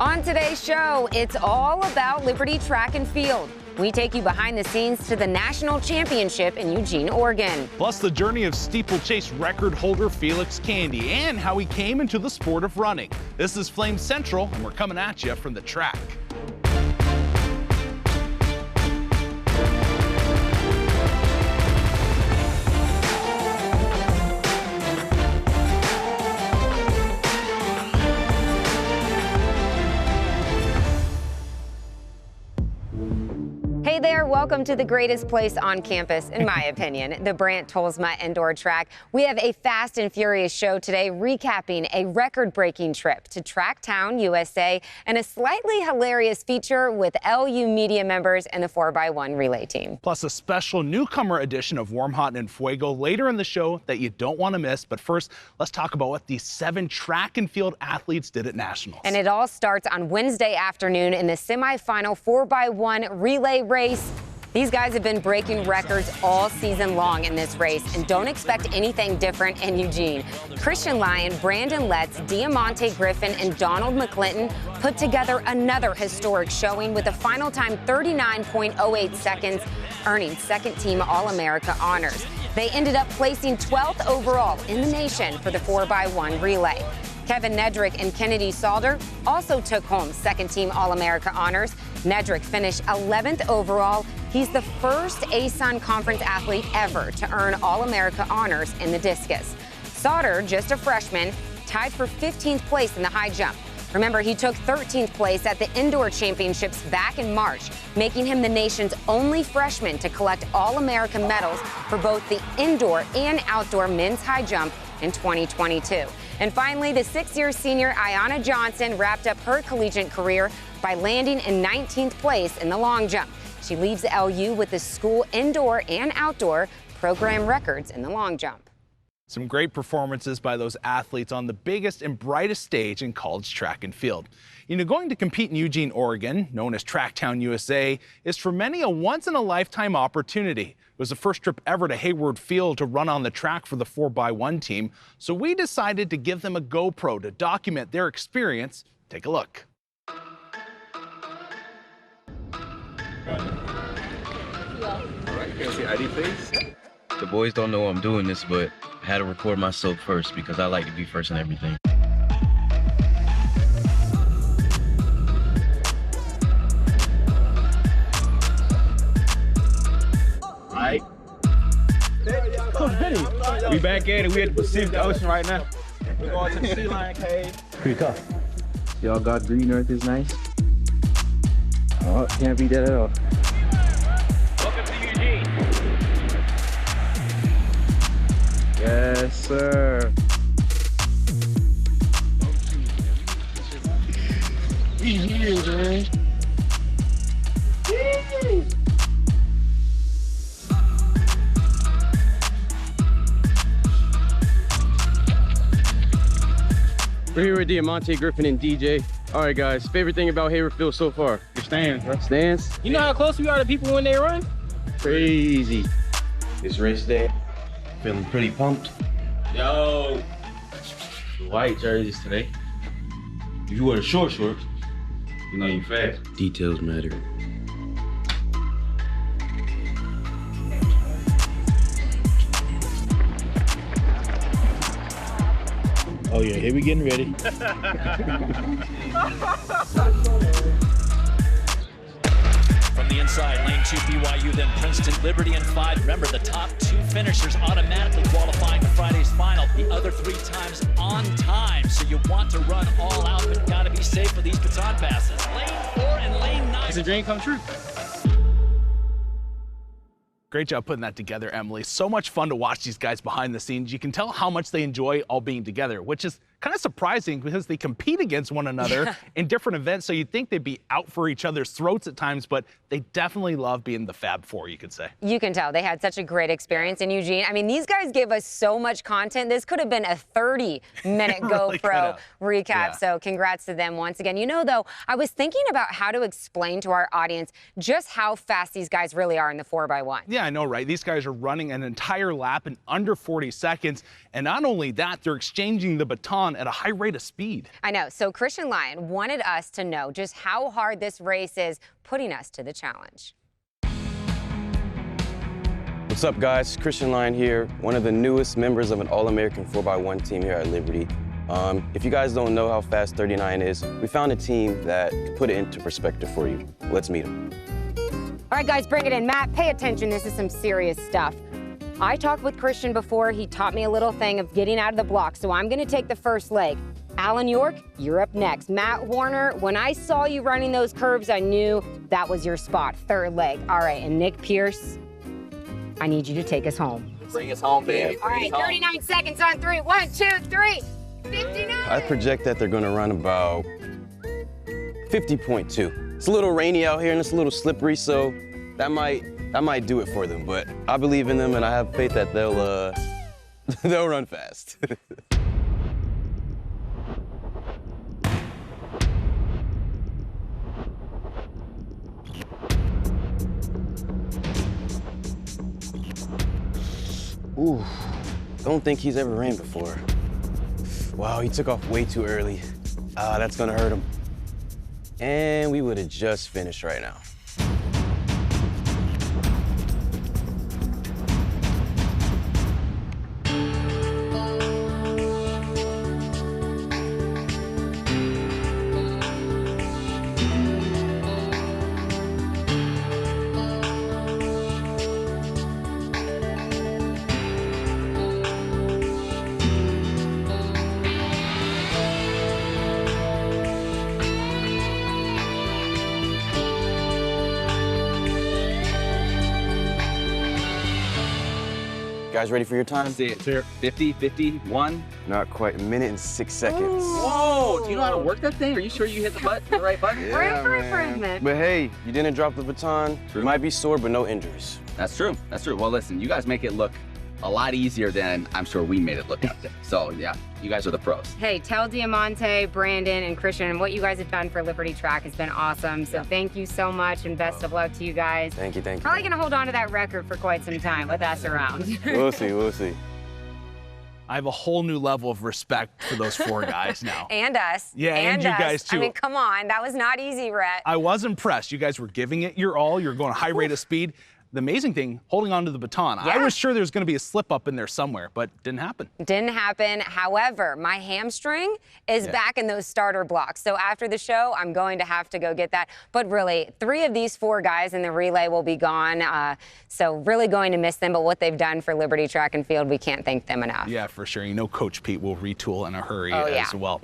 On today's show, it's all about Liberty Track and Field. We take you behind the scenes to the national championship in Eugene, Oregon. Plus the journey of steeplechase record holder Felix Candy and how he came into the sport of running. This is Flame Central, and we're coming at you from the track. Hey there, welcome to the greatest place on campus, in my opinion, the Brandt Tolsma Indoor Track. We have a fast and furious show today, recapping a record-breaking trip to Tracktown, USA, and a slightly hilarious feature with LU media members and the 4x1 relay team. Plus a special newcomer edition of Warm, Hot, and Fuego later in the show that you don't want to miss. But first, let's talk about what these 7 track and field athletes did at Nationals. And it all starts on Wednesday afternoon in the semifinal 4x1 relay race. These guys have been breaking records all season long in this race, and don't expect anything different in Eugene. Christian Lyon, Brandon Letts, Diamante Griffin, and Donald McClinton put together another historic showing with a final time 39.08 seconds, earning second-team All-America honors. They ended up placing 12th overall in the nation for the 4x1 relay. Kevin Nedrick and Kennedy Salder also took home second-team All-America honors. Nedrick finished 11th overall. He's the first ASUN Conference athlete ever to earn All-America honors in the discus. Sauter, just a freshman, tied for 15th place in the high jump. Remember, he took 13th place at the Indoor Championships back in March, making him the nation's only freshman to collect All-America medals for both the indoor and outdoor men's high jump in 2022. And finally, the 6-year senior Ayanna Johnson wrapped up her collegiate career by landing in 19th place in the long jump. She leaves LU with the school indoor and outdoor program records in the long jump. Some great performances by those athletes on the biggest and brightest stage in college track and field. You know, going to compete in Eugene, Oregon, known as Tracktown, USA, is for many a once-in-a-lifetime opportunity. It was the first trip ever to Hayward Field to run on the track for the 4x1 team, so we decided to give them a GoPro to document their experience. Take a look. All right, can I see ID, please? The boys don't know I'm doing this, but I had to record myself first because I like to be first in everything. All right. Coach Benny, we back at it. We at the Pacific Ocean right now. We're going to the Sea Lion Cave. Pretty tough. Y'all got green earth is nice. Oh, can't beat that at all. Welcome to Eugene. Yes, sir. Here, man. We're here with Diamante, Griffin, and DJ. All right, guys, favorite thing about Hayward Field so far? Your stands, bro. Stands? You know how close we are to people when they run? Crazy. This race day, feeling pretty pumped. Yo. The white jerseys today. If you wear the shorts, you know you fast. Details matter. Oh yeah, here we getting ready. From the inside, lane 2 BYU, then Princeton, Liberty, and 5. Remember, the top 2 finishers automatically qualifying for Friday's final. The other 3 times on time. So you want to run all out, but gotta be safe for these baton passes. Lane 4 and lane 9. It's a dream come true. Great job putting that together, Emily. So much fun to watch these guys behind the scenes. You can tell how much they enjoy all being together, which is kind of surprising because they compete against one another in different events. So you'd think they'd be out for each other's throats at times, but they definitely love being the Fab Four, you could say. You can tell they had such a great experience in Eugene. I mean, these guys gave us so much content. This could have been a 30-minute really GoPro recap. Yeah. So congrats to them once again. You know, though, I was thinking about how to explain to our audience just how fast these guys really are in the 4x1. Yeah, I know, right? These guys are running an entire lap in under 40 seconds. And not only that, they're exchanging the baton baton at a high rate of speed. I know. So Christian Lyon wanted us to know just how hard this race is, putting us to the challenge. What's up, guys? Christian Lyon here, one of the newest members of an All-American 4x1 team here at Liberty. If you guys don't know how fast 39 is, we found a team that can put it into perspective for you. Let's meet them. All right, guys, bring it in. Matt, pay attention. This is some serious stuff. I talked with Christian before. He taught me a little thing of getting out of the block, so I'm going to take the first leg. Alan York, you're up next. Matt Warner, when I saw you running those curves, I knew that was your spot. Third leg. All right, and Nick Pierce, I need you to take us home. Bring us home, baby. All right, 39 seconds on 3. 1, 2, 3. 59. I project that they're going to run about 50.2. It's a little rainy out here and it's a little slippery, so that might do it for them. But I believe in them and I have faith that they'll they'll run fast. Ooh, don't think he's ever ran before. Wow, he took off way too early. That's gonna hurt him. And we would have just finished right now. Guys ready for your time? See it, sir. 50, 51. Not quite, a minute and 6 seconds. Whoa, do you know how to work that thing? Are you sure you hit the right button? Room for improvement. But hey, you didn't drop the baton. You might be sore, but no injuries. That's true. That's true. Well, listen, you guys make it look a lot easier than I'm sure we made it look out there. So yeah, you guys are the pros. Hey, tell Diamante, Brandon, and Christian what you guys have done for Liberty Track has been awesome. So thank you so much and best of luck to you guys. Thank you, thank you. Probably gonna hold on to that record for quite some time with us around. We'll see, we'll see. I have a whole new level of respect for those 4 guys now. And us. Yeah, and you us. guys too. I mean, come on, that was not easy, Rhett. I was impressed. You guys were giving it your all. You're going a high rate of speed. The amazing thing, holding on to the baton. Yeah. I was sure there was going to be a slip up in there somewhere, but didn't happen. Didn't happen. However, my hamstring is back in those starter blocks. So after the show, I'm going to have to go get that. But really, 3 of these 4 guys in the relay will be gone. So really going to miss them. But what they've done for Liberty Track and Field, we can't thank them enough. Yeah, for sure. You know, Coach Pete will retool in a hurry Oh, as well.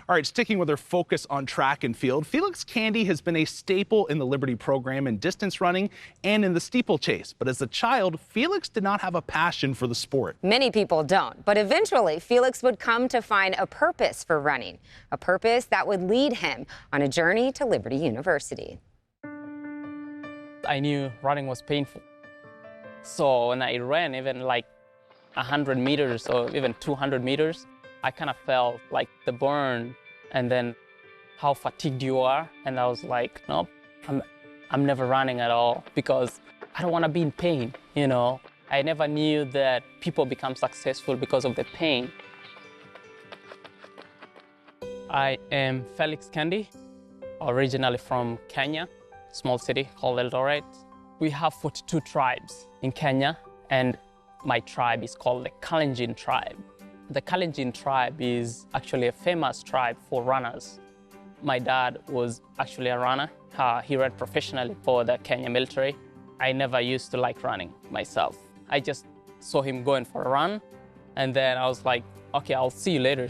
All right, sticking with our focus on track and field, Felix Candy has been a staple in the Liberty program in distance running and in the steeplechase. But as a child, Felix did not have a passion for the sport. Many people don't, but eventually Felix would come to find a purpose for running, a purpose that would lead him on a journey to Liberty University. I knew running was painful. So when I ran even like 100 meters or even 200 meters, I kind of felt like the burn and then how fatigued you are. And I was like, nope, I'm never running at all because I don't want to be in pain, you know. I never knew that people become successful because of the pain. I am Felix Candy, originally from Kenya, small city called Eldoret. We have 42 tribes in Kenya, and my tribe is called the Kalenjin tribe. The Kalenjin tribe is actually a famous tribe for runners. My dad was actually a runner. He ran professionally for the Kenya military. I never used to like running myself. I just saw him going for a run, and then I was like, okay, I'll see you later.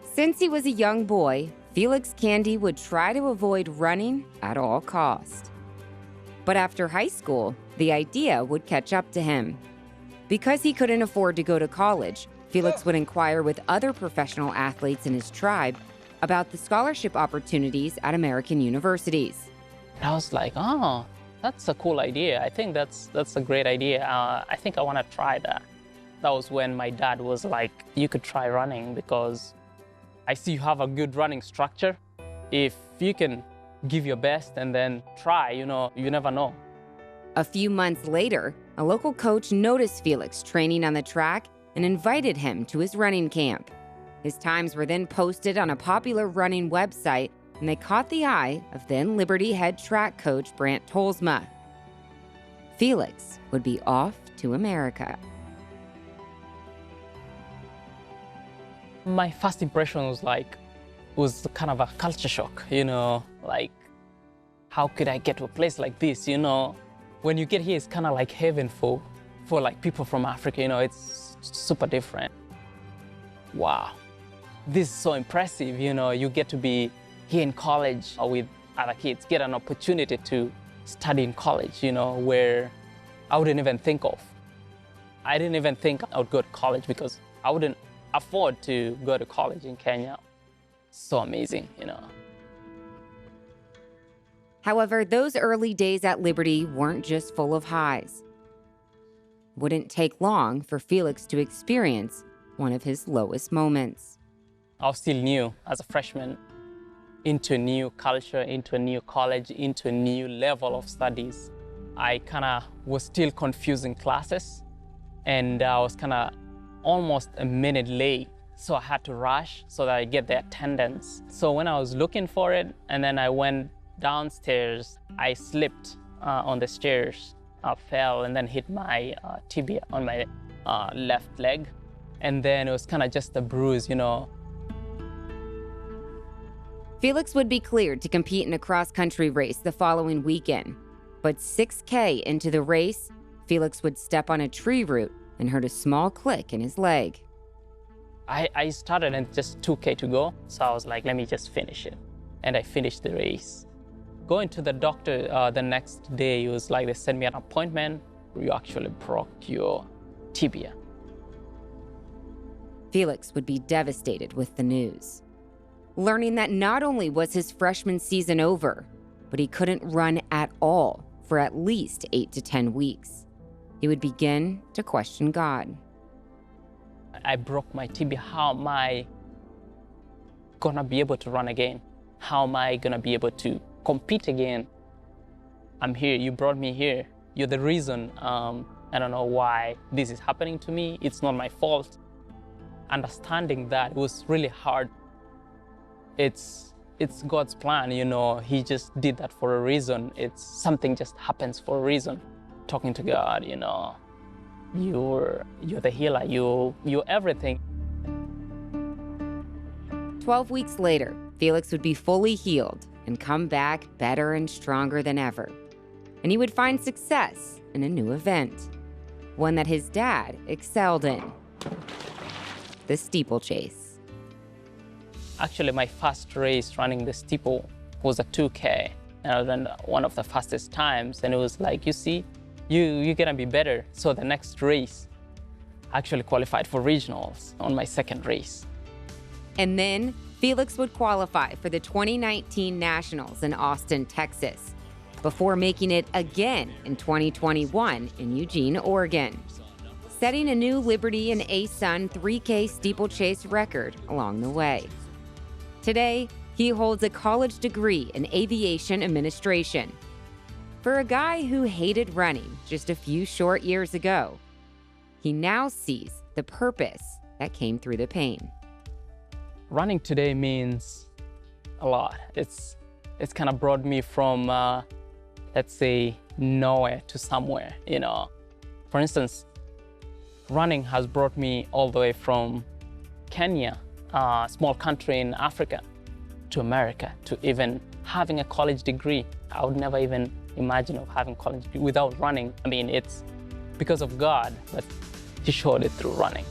Since he was a young boy, Felix Candy would try to avoid running at all costs. But after high school, the idea would catch up to him. Because he couldn't afford to go to college, Felix would inquire with other professional athletes in his tribe about the scholarship opportunities at American universities. And I was like, oh, that's a cool idea. I think that's a great idea. I think I want to try that. That was when my dad was like, you could try running because I see you have a good running structure. If you can give your best and then try, you know, you never know. A few months later, a local coach noticed Felix training on the track and invited him to his running camp. His times were then posted on a popular running website, and they caught the eye of then Liberty head track coach Brant Tolsma. Felix would be off to America. My first impression was kind of a culture shock, like, how could I get to a place like this, When you get here, it's kind of like heaven for like people from Africa, it's super different. Wow, this is so impressive, you get to be here in college with other kids, get an opportunity to study in college, where I wouldn't even think of. I didn't even think I would go to college because I wouldn't afford to go to college in Kenya. So amazing, However, those early days at Liberty weren't just full of highs. Wouldn't take long for Felix to experience one of his lowest moments. I was still new as a freshman, into a new culture, into a new college, into a new level of studies. I kind of was still confusing classes, and I was kind of almost a minute late. So I had to rush so that I get the attendance. So when I was looking for it, and then I went downstairs, I slipped on the stairs, fell, and then hit my tibia on my left leg. And then it was kind of just a bruise, Felix would be cleared to compete in a cross-country race the following weekend. But 6K into the race, Felix would step on a tree root and heard a small click in his leg. I started and just 2K to go, so I was like, let me just finish it. And I finished the race. Going to the doctor the next day, it was like they sent me an appointment. You actually broke your tibia. Felix would be devastated with the news, learning that not only was his freshman season over, but he couldn't run at all for at least 8 to 10 weeks. He would begin to question God. I broke my tibia. How am I gonna be able to run again? How am I gonna be able to compete again? I'm here, you brought me here. You're the reason. I don't know why this is happening to me. It's not my fault. Understanding that was really hard. It's God's plan, He just did that for a reason. It's something just happens for a reason. Talking to God, you're the healer, you're everything. 12 weeks later, Felix would be fully healed and come back better and stronger than ever. And he would find success in a new event, one that his dad excelled in: the steeplechase. Actually, my first race running the steeple was a 2K, and I ran one of the fastest times, and it was like, you see, you're gonna be better. So the next race, I actually qualified for regionals on my second race. And then Felix would qualify for the 2019 Nationals in Austin, Texas, before making it again in 2021 in Eugene, Oregon, setting a new Liberty and ASUN 3K steeplechase record along the way. Today, he holds a college degree in aviation administration. For a guy who hated running just a few short years ago, he now sees the purpose that came through the pain. Running today means a lot. It's kind of brought me from, let's say, nowhere to somewhere, For instance, running has brought me all the way from Kenya, a small country in Africa, to America, to even having a college degree. I would never even imagine of having college degree without running. I mean, it's because of God, but He showed it through running.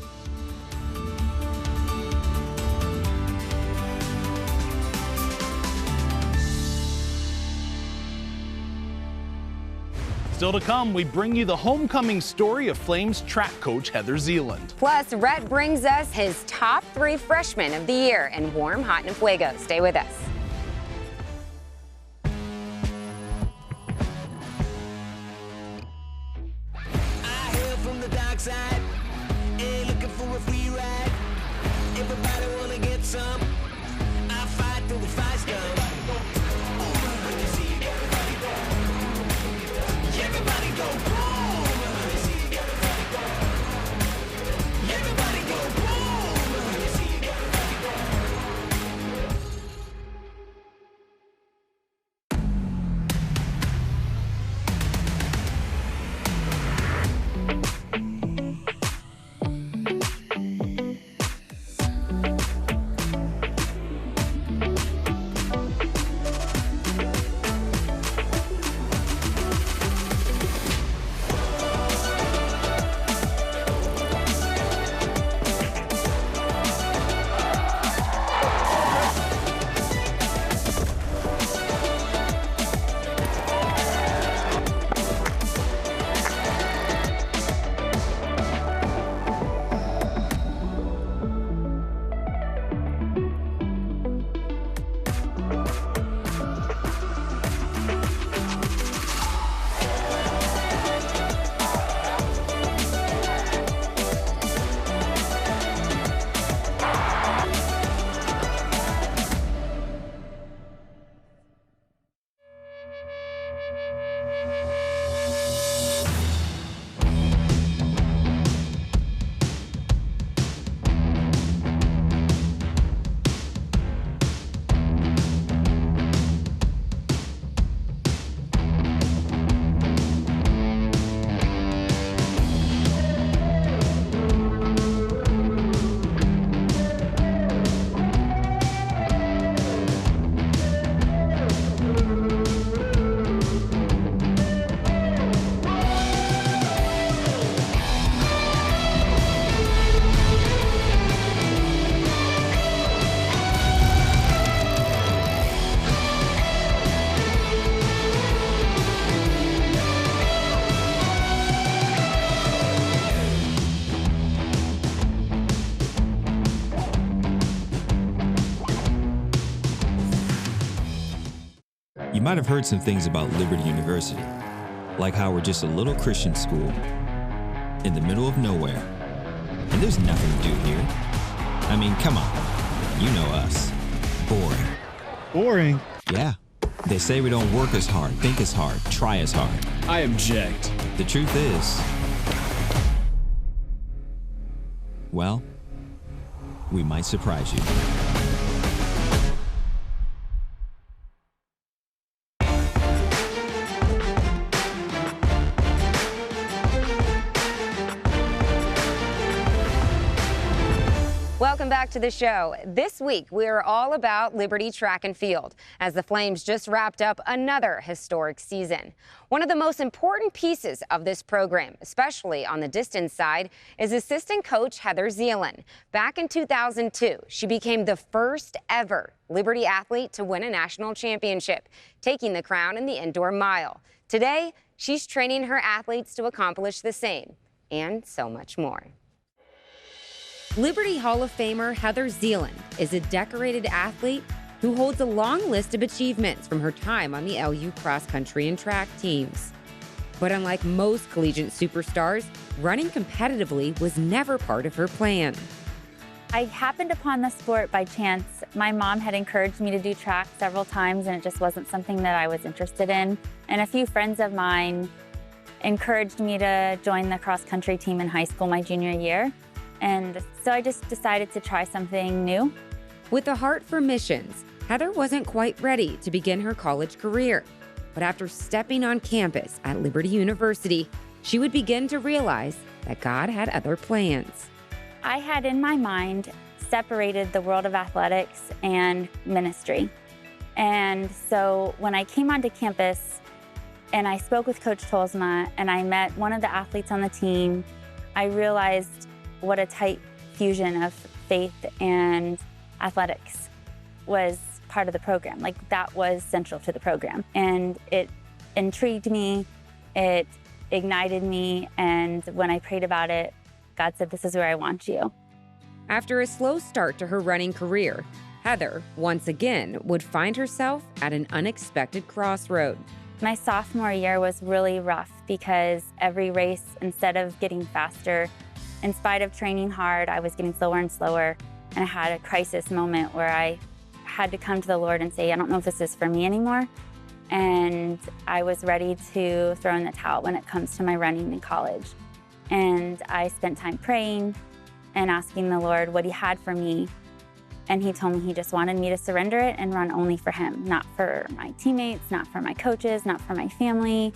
Still to come, we bring you the homecoming story of Flames track coach Heather Zeeland. Plus, Rhett brings us his top 3 freshmen of the year in Warm, Hot, and Fuego. Stay with us. I hail from the dark side, ain't looking for a free ride. Everybody wanna get some, I fight through the fight scum. Everybody go boom! Everybody go boom! You might have heard some things about Liberty University, like how we're just a little Christian school in the middle of nowhere. And there's nothing to do here. I mean, come on, you know us. Boring. Boring? Yeah. They say we don't work as hard, think as hard, try as hard. I object. The truth is, well, we might surprise you. Welcome back to the show. This week, we are all about Liberty Track and Field, as the Flames just wrapped up another historic season. One of the most important pieces of this program, especially on the distance side, is assistant coach Heather Zeeland. Back in 2002, she became the first ever Liberty athlete to win a national championship, taking the crown in the indoor mile. Today, she's training her athletes to accomplish the same, and so much more. Liberty Hall of Famer Heather Zeeland is a decorated athlete who holds a long list of achievements from her time on the LU cross country and track teams. But unlike most collegiate superstars, running competitively was never part of her plan. I happened upon the sport by chance. My mom had encouraged me to do track several times, and it just wasn't something that I was interested in. And a few friends of mine encouraged me to join the cross country team in high school my junior year. And so I just decided to try something new. With a heart for missions, Heather wasn't quite ready to begin her college career. But after stepping on campus at Liberty University, she would begin to realize that God had other plans. I had in my mind separated the world of athletics and ministry. And so when I came onto campus and I spoke with Coach Tolsma and I met one of the athletes on the team, I realized what a tight fusion of faith and athletics was part of the program. Like, that was central to the program. And it intrigued me, it ignited me, and when I prayed about it, God said, "This is where I want you." After a slow start to her running career, Heather, once again, would find herself at an unexpected crossroad. My sophomore year was really rough because every race, instead of getting faster, in spite of training hard, I was getting slower and slower, and I had a crisis moment where I had to come to the Lord and say, I don't know if this is for me anymore. And I was ready to throw in the towel when it comes to my running in college. And I spent time praying and asking the Lord what He had for me. And He told me He just wanted me to surrender it and run only for Him, not for my teammates, not for my coaches, not for my family,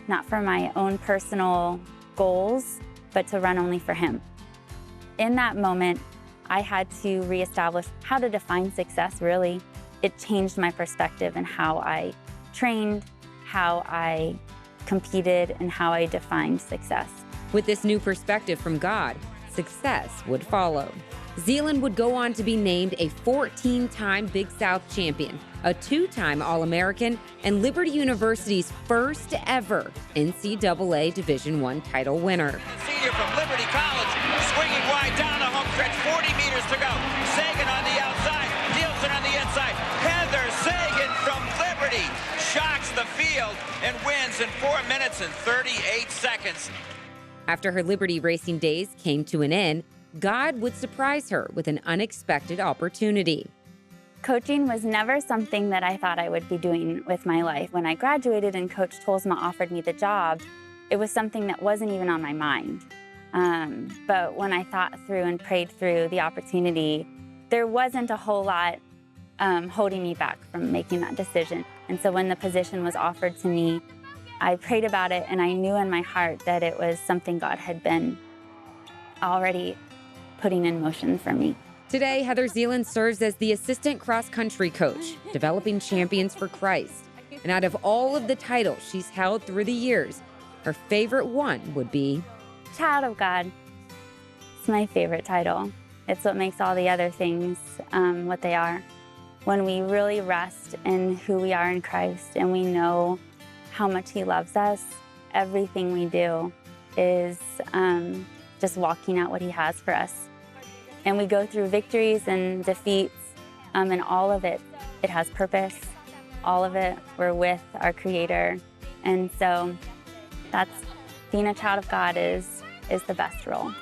not for my own personal goals, but to run only for Him. In that moment, I had to reestablish how to define success, really. It changed my perspective and how I trained, how I competed, and how I defined success. With this new perspective from God, success would follow. Zeeland would go on to be named a 14-time Big South champion, a 2-time All-American, and Liberty University's first ever NCAA Division I title winner. Senior from Liberty College, swinging wide down the home stretch, 40 meters to go. Sagan on the outside, Nielsen on the inside. Heather Sagan from Liberty shocks the field and wins in 4 minutes and 38 seconds. After her Liberty racing days came to an end, God would surprise her with an unexpected opportunity. Coaching was never something that I thought I would be doing with my life. When I graduated and Coach Tolsma offered me the job, it was something that wasn't even on my mind. But when I thought through and prayed through the opportunity, there wasn't a whole lot holding me back from making that decision. And so when the position was offered to me, I prayed about it, and I knew in my heart that it was something God had been already putting in motion for me. Today, Heather Zeeland serves as the assistant cross-country coach, developing champions for Christ. And out of all of the titles she's held through the years, her favorite one would be Child of God. It's my favorite title. It's what makes all the other things what they are. When we really rest in who we are in Christ and we know how much He loves us, everything we do is just walking out what He has for us. And we go through victories and defeats, and all of it, it has purpose, all of it, we're with our Creator. And so that's, being a child of God is the best role.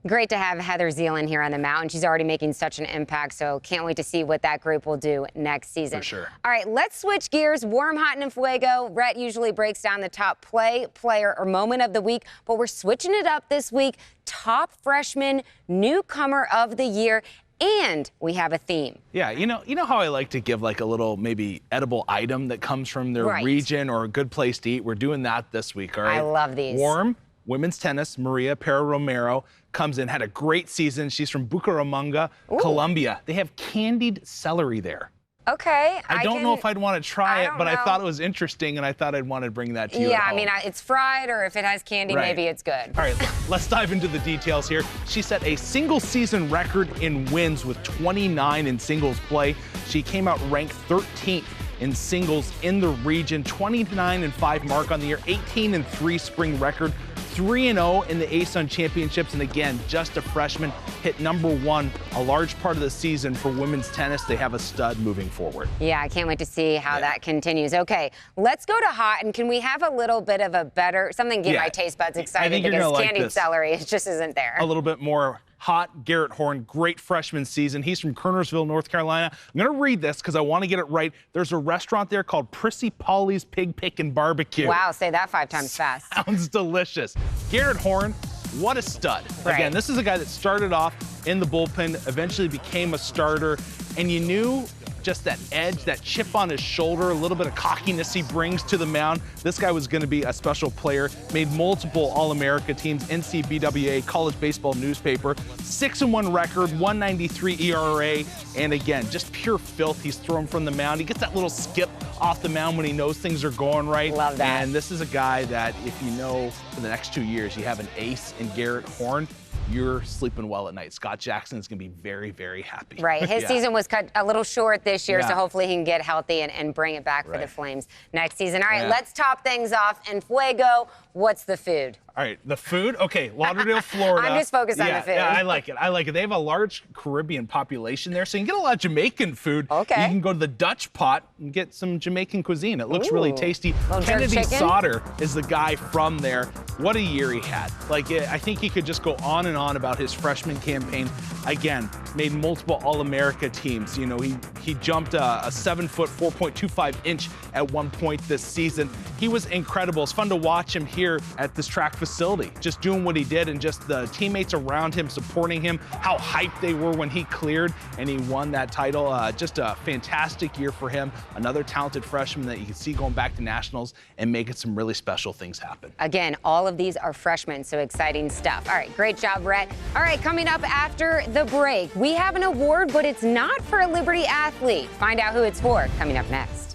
Great to have Heather Zeeland here on the mountain. She's already making such an impact, so can't wait to see what that group will do next season. For sure. All right, let's switch gears. Warm, hot, and fuego. Rhett usually breaks down the top play, player, or moment of the week, but we're switching it up this week. Top freshman newcomer of the year. And we have a theme. Yeah, you know how I like to give like a little maybe edible item that comes from their region or a good place to eat? We're doing that this week, all right? I love these. Warm women's tennis, Maria Pera Romero comes in, had a great season. She's from Bucaramanga, Colombia. They have candied celery there. Okay. I don't know if I'd want to try it, but I thought it was interesting, and I thought I'd want to bring that to you. Yeah, I mean, it's fried, or if it has candy, maybe it's good. All right, let's dive into the details here. She set a single season record in wins with 29 in singles play. She came out ranked 13th in singles in the region, 29-5 mark on the year, 18-3 spring record, 3-0 in the ASUN championships, and again, just a freshman, hit #1 a large part of the season for women's tennis. They have a stud moving forward. Yeah, I can't wait to see how that continues. Okay, let's go to hot, and can we have a little bit of a better, something get my taste buds excited, because candied celery, it just isn't there. A little bit more hot. Garrett Horn, great freshman season. He's from Kernersville, North Carolina. I'm going to read this because I want to get it right. There's a restaurant there called Prissy Polly's Pig Pickin' Barbecue. Wow, say that 5 times fast. Sounds delicious. Garrett Horn, what a stud. Again, this is a guy that started off in the bullpen, eventually became a starter, and you knew just that edge, that chip on his shoulder, a little bit of cockiness he brings to the mound. This guy was going to be a special player, made multiple All-America teams, NCBWA, College Baseball Newspaper, 6-1 record, 193 ERA, and again, just pure filth. He's thrown from the mound. He gets that little skip off the mound when he knows things are going right. Love that. And this is a guy that, if you know for the next 2 years, you have an ace in Garrett Horn, you're sleeping well at night. Scott Jackson is going to be very, very happy. Right. His season was cut a little short this year, so hopefully he can get healthy and bring it back for the Flames next season. All right, let's top things off. And Fuego, what's the food? All right, the food? Okay, Lauderdale, Florida. I'm just focused on the food. Yeah, I like it. I like it. They have a large Caribbean population there, so you can get a lot of Jamaican food. Okay. You can go to the Dutch Pot and get some Jamaican cuisine. It looks really tasty. Kennedy chicken? Sauter is the guy from there. What a year he had. Like, I think he could just go on and on about his freshman campaign. Again, made multiple All-America teams. You know, he jumped a 7-foot, 4.25 inch at one point this season. He was incredible. It's fun to watch him here at this track facility, just doing what he did, and just the teammates around him supporting him, how hyped they were when he cleared and he won that title. Just a fantastic year for him. Another talented freshman that you can see going back to nationals and making some really special things happen. Again, all of these are freshmen, so exciting stuff. All right, great job, Rhett. All right, coming up after the break, we have an award, but it's not for a Liberty athlete. Find out who it's for coming up next.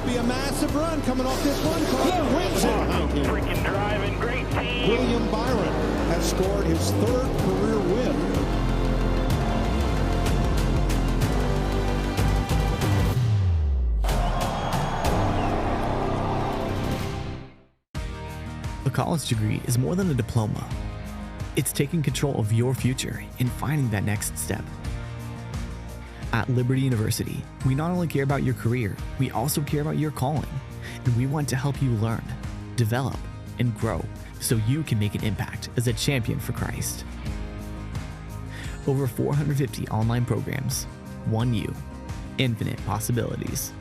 Be a massive run coming off this one. Freaking driving, great team. William Byron has scored his 3rd career win. A college degree is more than a diploma. It's taking control of your future and finding that next step. At Liberty University, we not only care about your career, we also care about your calling, and we want to help you learn, develop, and grow so you can make an impact as a champion for Christ. Over 450 online programs, one you, infinite possibilities.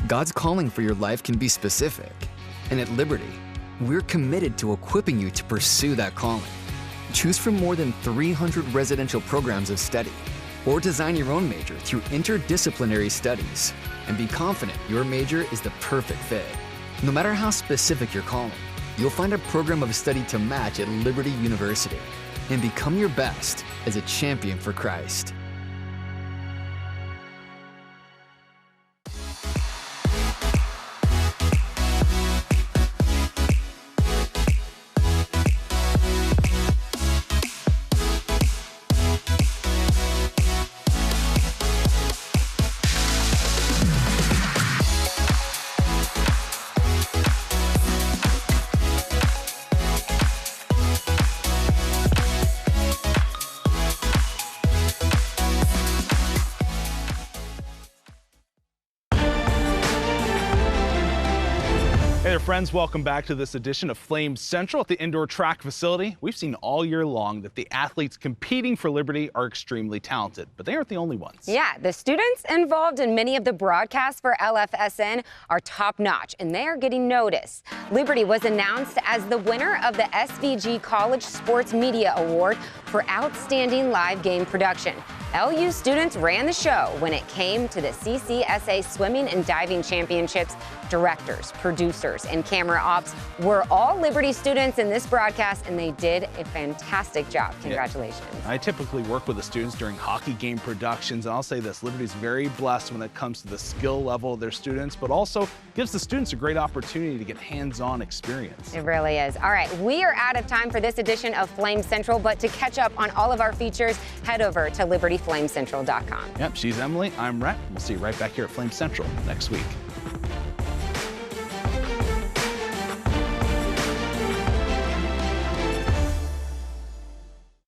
God's calling for your life can be specific, and at Liberty, we're committed to equipping you to pursue that calling. Choose from more than 300 residential programs of study, or design your own major through interdisciplinary studies, and be confident your major is the perfect fit. No matter how specific your calling, you'll find a program of study to match at Liberty University, and become your best as a champion for Christ. friends, welcome back to this edition of Flame Central at the indoor track facility. We've seen all year long that the athletes competing for Liberty are extremely talented, but they aren't the only ones. Yeah, the students involved in many of the broadcasts for LFSN are top-notch, and they are getting noticed. Liberty was announced as the winner of the SVG College Sports Media Award for Outstanding Live Game Production. LU students ran the show when it came to the CCSA Swimming and Diving Championships. Directors, producers, and camera ops were all Liberty students in this broadcast, and they did a fantastic job. Congratulations. Yeah. I typically work with the students during hockey game productions, and I'll say this, Liberty's very blessed when it comes to the skill level of their students, but also gives the students a great opportunity to get hands-on experience. It really is. All right, we are out of time for this edition of Flame Central, but to catch up on all of our features, head over to libertyflamecentral.com. Yep, she's Emily, I'm Rhett. We'll see you right back here at Flame Central next week.